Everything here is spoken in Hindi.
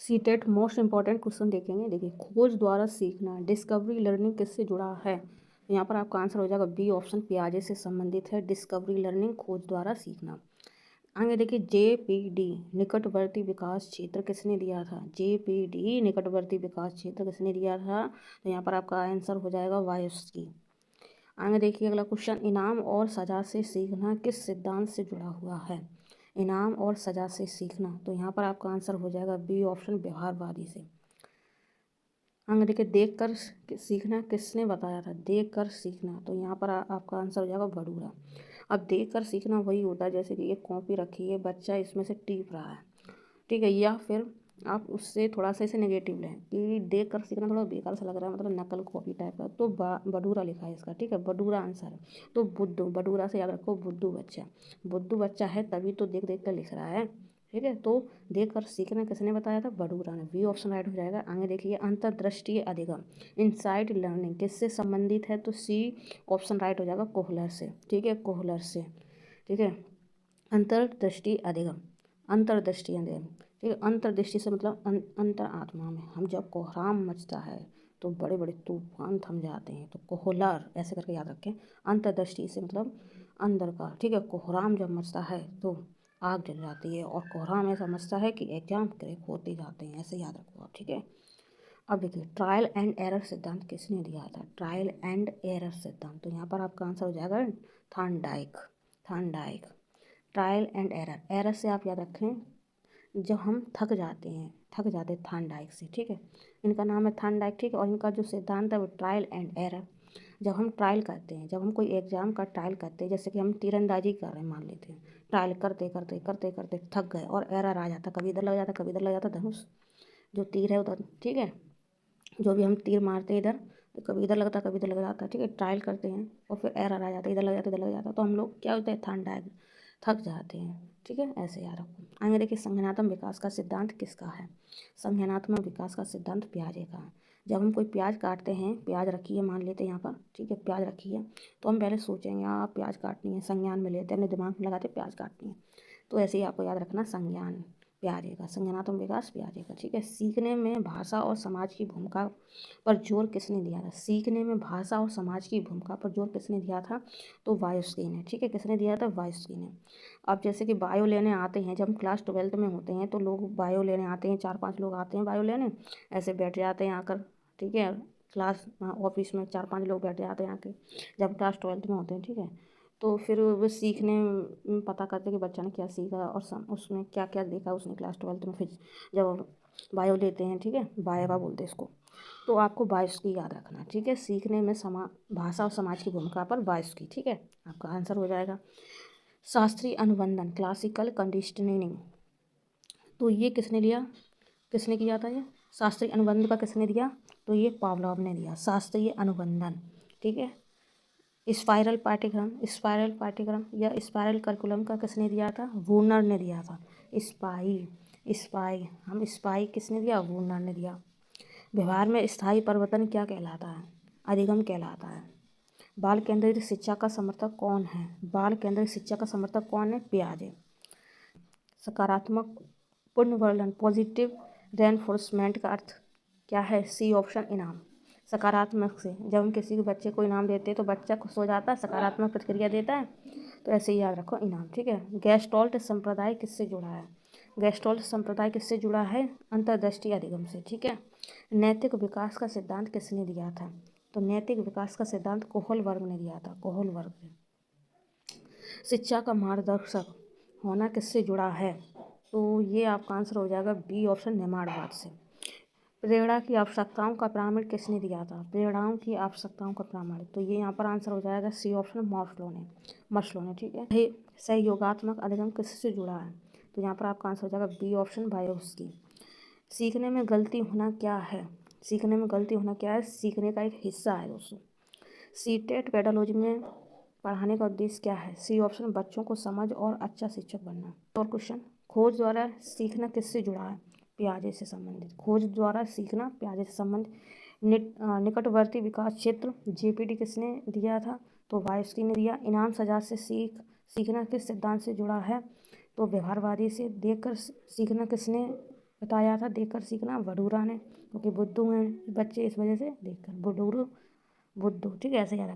सीटेट मोस्ट इंपॉर्टेंट क्वेश्चन देखेंगे। देखिए, खोज द्वारा सीखना, डिस्कवरी लर्निंग किससे जुड़ा है? यहाँ पर आपका आंसर हो जाएगा बी ऑप्शन, पियाजे से संबंधित है डिस्कवरी लर्निंग, खोज द्वारा सीखना। आगे देखिए, जेपीडी निकटवर्ती विकास क्षेत्र किसने दिया था? जेपीडी निकटवर्ती विकास क्षेत्र किसने दिया था? तो यहाँ पर आपका आंसर हो जाएगा वायोस्की। आगे देखिए अगला क्वेश्चन, इनाम और सजा से सीखना किस सिद्धांत से जुड़ा हुआ है? इनाम और सजा से सीखना, तो यहाँ पर आपका आंसर हो जाएगा बी ऑप्शन, व्यवहारवादी से। आगे देखिए, देख कर सीखना किसने बताया था? देख कर सीखना, तो यहाँ पर आपका आंसर हो जाएगा बडूरा। अब देख कर सीखना वही होता है जैसे कि एक कॉपी रखी है, बच्चा इसमें से टीप रहा है, ठीक है, या फिर आप उससे थोड़ा सा इसे नेगेटिव लें कि देख कर सीखना थोड़ा बेकार सा लग रहा है, मतलब नकल कॉपी टाइप का, तो बडूरा लिखा है इसका, ठीक है, बडूरा आंसर है। तो बुद्धू, बडूरा से याद रखो बुद्धू बच्चा, बुद्धू बच्चा है तभी तो देख देख कर लिख रहा है, ठीक है। तो देख कर सीखना किसने बताया था? बडूरा ने। बी ऑप्शन राइट हो जाएगा। आगे देखिए, अंतर्दृष्टि अधिगम, इनसाइड लर्निंग किससे संबंधित है? तो सी ऑप्शन राइट हो जाएगा, कोहलर से, ठीक है, कोहलर से, ठीक है। अंतर्दृष्टि अधिगम, अंतर्दृष्टि अधिगम, ठीक है। अंतर्दृष्टि से मतलब अंतर आत्मा में, हम जब कोहराम मचता है तो बड़े बड़े तूफान थम जाते हैं, तो कोहलर ऐसे करके याद रखें। अंतर्दृष्टि से मतलब अंदर का, ठीक है। कोहराम जब मचता है तो आग जल जाती है, और कोहराम ऐसा मचता है कि एग्जाम क्रैक होते जाते हैं, ऐसे याद रखो आप, ठीक है। अब देखिए, ट्रायल एंड एरर सिद्धांत किसने दिया था? ट्रायल एंड एरर सिद्धांत, तो यहाँ पर आपका आंसर हो जाएगा Thorndike, Thorndike. Trial and error, error से आप याद रखें जब हम थक जाते हैं, थक जाते हैं थार्नडाइक से, ठीक है। इनका नाम है थार्नडाइक, ठीक है। और इनका जो सिद्धांत है वो ट्रायल एंड एरर। जब हम ट्रायल करते हैं, जब हम कोई एग्जाम का ट्रायल करते हैं, जैसे कि हम तीरंदाजी कर रहे हैं मान लेते हैं, ट्रायल करते करते करते करते थक गए और एरर आ जाता, कभी इधर लग जाता कभी इधर लग जाता धनुष, जो तीर है उधर, ठीक है, जो भी हम तीर मारते हैं इधर, तो कभी इधर लगता कभी इधर लग जाता, ठीक है। ट्रायल करते हैं और फिर एरर आ जाता है, इधर लग जाता इधर लग जाता, तो हम लोग क्या होता है? थार्नडाइक, थक जाते हैं, ठीक है, ऐसे याद रखो। आगे देखिए, संज्ञानात्मक विकास का सिद्धांत किसका है? संज्ञानात्मक विकास का सिद्धांत पियाजे का है। जब हम कोई प्याज काटते हैं, प्याज रखी है मान लेते हैं यहाँ पर, ठीक है, प्याज रखी है, तो हम पहले सोचेंगे आप प्याज काटनी है, संज्ञान में लेते हैं, अपने दिमाग में लगाते प्याज काटनी है, तो ऐसे ही आपको याद रखना संज्ञान पियाजे का, संज्ञानात्मक विकास पियाजे का, ठीक है। सीखने में भाषा और समाज की भूमिका पर जोर किसने दिया था? सीखने में भाषा और समाज की भूमिका पर जोर किसने दिया था? तो वायोस्की ने, ठीक है, किसने दिया था? वायोस्की ने। अब जैसे कि बायो लेने आते हैं, जब हम क्लास 12th में होते हैं तो लोग बायो लेने आते हैं, 4-5 लोग आते हैं बायो लेने, ऐसे बैठ जाते हैं आकर, ठीक है, क्लास ऑफिस में 4-5 लोग बैठ जाते हैं आके, जब क्लास 12th में होते हैं, ठीक है। तो फिर वो सीखने में पता करते कि बच्चा ने क्या सीखा और उसमें क्या क्या देखा उसने क्लास 12th में, फिर जब बायो लेते हैं, ठीक है, बायोबा बोलते हैं इसको, तो आपको बायोस्की याद रखना, ठीक है। सीखने में भाषा और समाज की भूमिका पर बायोस्की, ठीक है, आपका आंसर हो जाएगा। शास्त्रीय अनुबंधन, क्लासिकल कंडीशनिंग, तो ये किसने लिया, किसने किया था ये? शास्त्रीय अनुबंध का किसने दिया? तो ये पावलोव ने दिया, शास्त्रीय अनुबंधन, ठीक है। स्पाइरल पाठ्यक्रम, स्पाइरल पाठ्यक्रम या स्पाइरल करिकुलम का किसने दिया था? वूर्नर ने दिया था। स्पाई किसने दिया? वूर्नर ने दिया। व्यवहार में स्थायी परिवर्तन क्या कहलाता है? अधिगम कहलाता है। बाल केंद्रित शिक्षा का समर्थक कौन है? बाल केंद्रित शिक्षा का समर्थक कौन है? पियाजे। सकारात्मक पुनर्वर्धन, पॉजिटिव रेनफोर्समेंट का अर्थ क्या है? सी ऑप्शन, इनाम। सकारात्मक से जब हम किसी के बच्चे को इनाम देते हैं तो बच्चा खुश हो जाता है, सकारात्मक प्रतिक्रिया देता है, तो ऐसे ही याद रखो, इनाम, ठीक है। गैस्टोल्ट संप्रदाय किससे जुड़ा है? गैस्टोल्ट संप्रदाय किससे जुड़ा है? अंतर्दृष्टि अधिगम से, ठीक है। नैतिक विकास का सिद्धांत किसने दिया था? तो नैतिक विकास का सिद्धांत कोहल वर्ग ने दिया था, कोहल वर्ग ने। शिक्षा का मार्गदर्शक होना किससे जुड़ा है? तो ये आपका आंसर हो जाएगा बी ऑप्शन, नेमाड़वाद से। प्रेरणा की आवश्यकताओं का प्रमाण किसने दिया था? प्रेरणाओं की आवश्यकताओं का प्रमाण, तो ये यहाँ पर आंसर हो जाएगा सी ऑप्शन, मॉस्लो ने, ठीक है। सहयोगात्मक अधिगम किससे जुड़ा है? तो यहाँ पर आपका आंसर हो जाएगा बी ऑप्शन, वायोस्की। सीखने में गलती होना क्या है? सीखने में गलती होना क्या है? सीखने का एक हिस्सा है दोस्तों। सीटेट पेडालॉजी में पढ़ाने का उद्देश्य क्या है? सी ऑप्शन, बच्चों को समझ और अच्छा शिक्षक बनना। और क्वेश्चन, खोज द्वारा सीखना किससे जुड़ा है? पियाजे से संबंधित। खोज द्वारा सीखना पियाजे से संबंधित। निकटवर्ती विकास क्षेत्र जेपीडी किसने दिया था? तो वायोस्की ने दिया। इनाम सजा से सीखना किस सिद्धांत से जुड़ा है? तो व्यवहारवादी से। देखकर सीखना किसने बताया था देखकर सीखना भटूरा ने, क्योंकि बुद्धू हैं बच्चे, इस वजह से देखकर बुडूरू बुद्धू। ठीक है, ऐसे याद रखना।